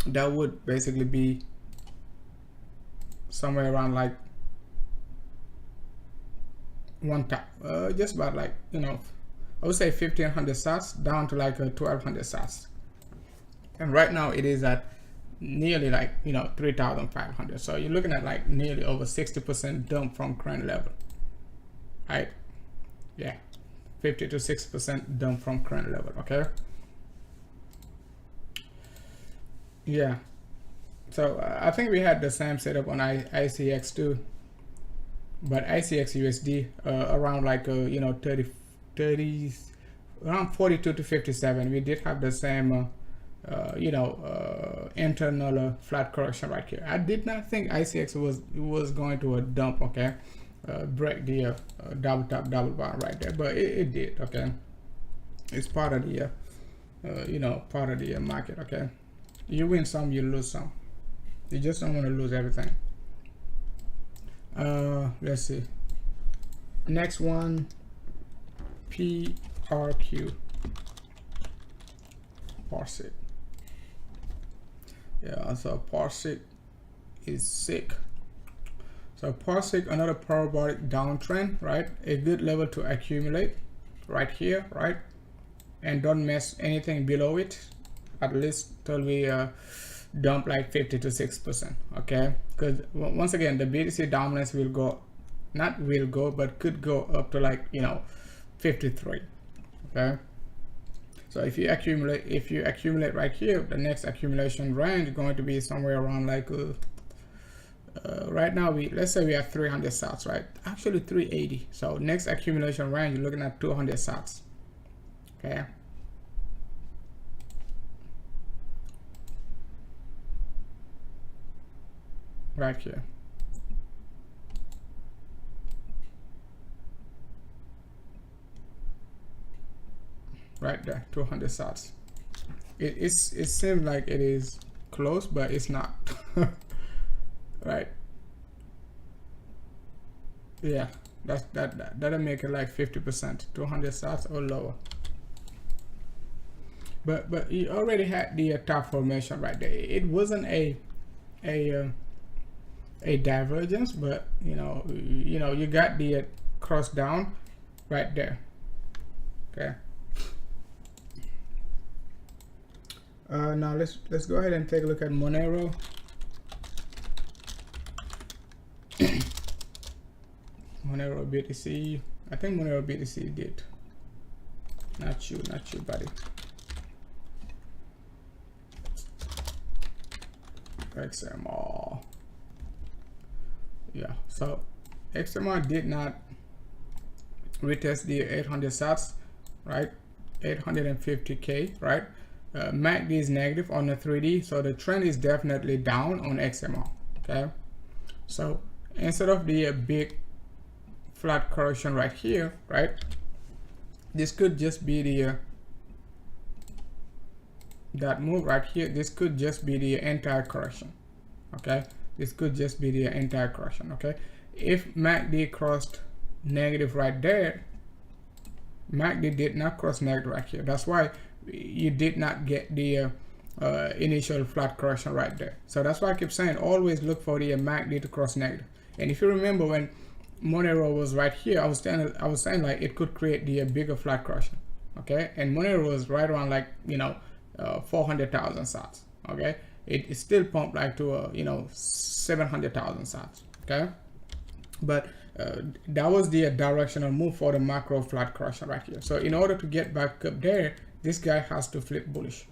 That would basically be somewhere around like just about like, you know, I would say 1,500 sats down to like 1,200 sats. And right now it is at nearly like, you know, 3,500. So you're looking at like nearly over 60% dump from current level, right? Yeah, 50 to 6% dump from current level. Okay, yeah. So I think we had the same setup on ICX too, but ICX USD around like you know, 30 around 42 to 57. We did have the same you know, internal flat correction right here. I did not think ICX was going to a dump. Okay, break the double top double bottom right there, but it did. Okay, It's part of the you know, part of the market. Okay, you win some, you lose some. You just don't want to lose everything. Let's see. Next one, PRQ. Parsec. Yeah, so Parsec is sick. So Parsec, another parabolic downtrend, right? A good level to accumulate right here, right? And don't mess anything below it, at least till we dump like 50 to 6%. Okay, because once again the BTC dominance will go, not will go, but could go up to like, you know, 53. Okay, so if you accumulate right here, the next accumulation range is going to be somewhere around like right now let's say we have 300 sats, right? Actually 380. So next accumulation range, you're looking at 200 sats. Okay, right here. Right there, 200 sats. It seems like it is close, but it's not. Right? Yeah, that'll make it like 50%, 200 sats or lower. But you already had the top formation right there. It wasn't a divergence, but you know you got the cross down right there. Okay. Now let's go ahead and take a look at Monero. Monero BTC. I think Monero BTC did. Not you, buddy. XMR. Yeah, so XMR did not retest the 800 sats, right? 850k, right? MACD is negative on the 3D, so the trend is definitely down on XMR. Okay, so instead of the big flat correction right here, right, this could just be the that move right here. This could just be the entire correction. Okay, this could just be the entire correction. Okay, if MACD crossed negative right there, MACD did not cross negative right here. That's why you did not get the initial flat correction right there. So that's why I keep saying always look for the MACD to cross negative. And if you remember when Monero was right here, I was saying like it could create the bigger flat correction. Okay, and Monero was right around like 400,000 sats. Okay, it still pumped like to 700,000 sats. Okay, but that was the directional move for the macro flat correction right here. So in order to get back up there, this guy has to flip bullish.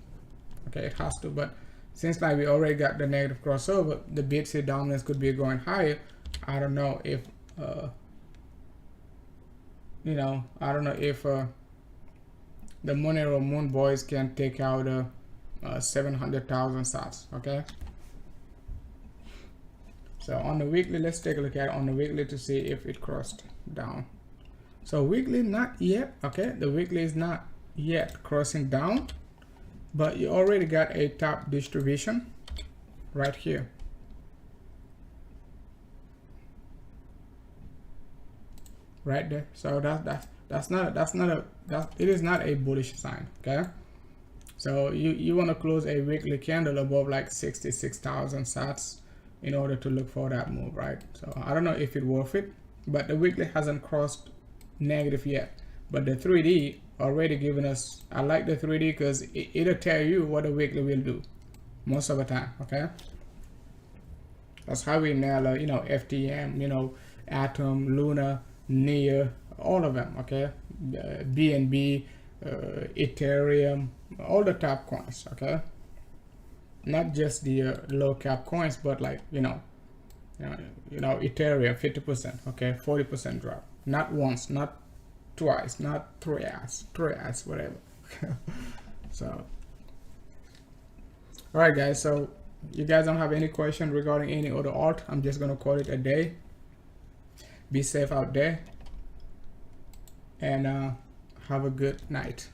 Okay, it has to. But since like we already got the negative crossover, the BTC dominance could be going higher. I don't know if the Monero Moon Boys can take out 700,000 sats. Okay, so on the weekly, let's take a look at on the weekly to see if it crossed down. So weekly, not yet. Okay, the weekly is not yet crossing down, but you already got a top distribution right here. Right there. So it is not a bullish sign. Okay, so you want to close a weekly candle above like 66,000 sats in order to look for that move, right? So I don't know if it's worth it, but the weekly hasn't crossed negative yet, but the 3D already given us. I like the 3D because it'll tell you what the weekly will do most of the time. Okay, that's how we nail FTM, Atom, Luna, Near, all of them. Okay, BNB, Ethereum, all the top coins. Okay, not just the low cap coins, but like Ethereum 50%. Okay, 40% drop. Not once, not twice, not three ass, whatever. So all right guys, so you guys don't have any question regarding any other alt, I'm just gonna call it a day. Be safe out there and have a good night.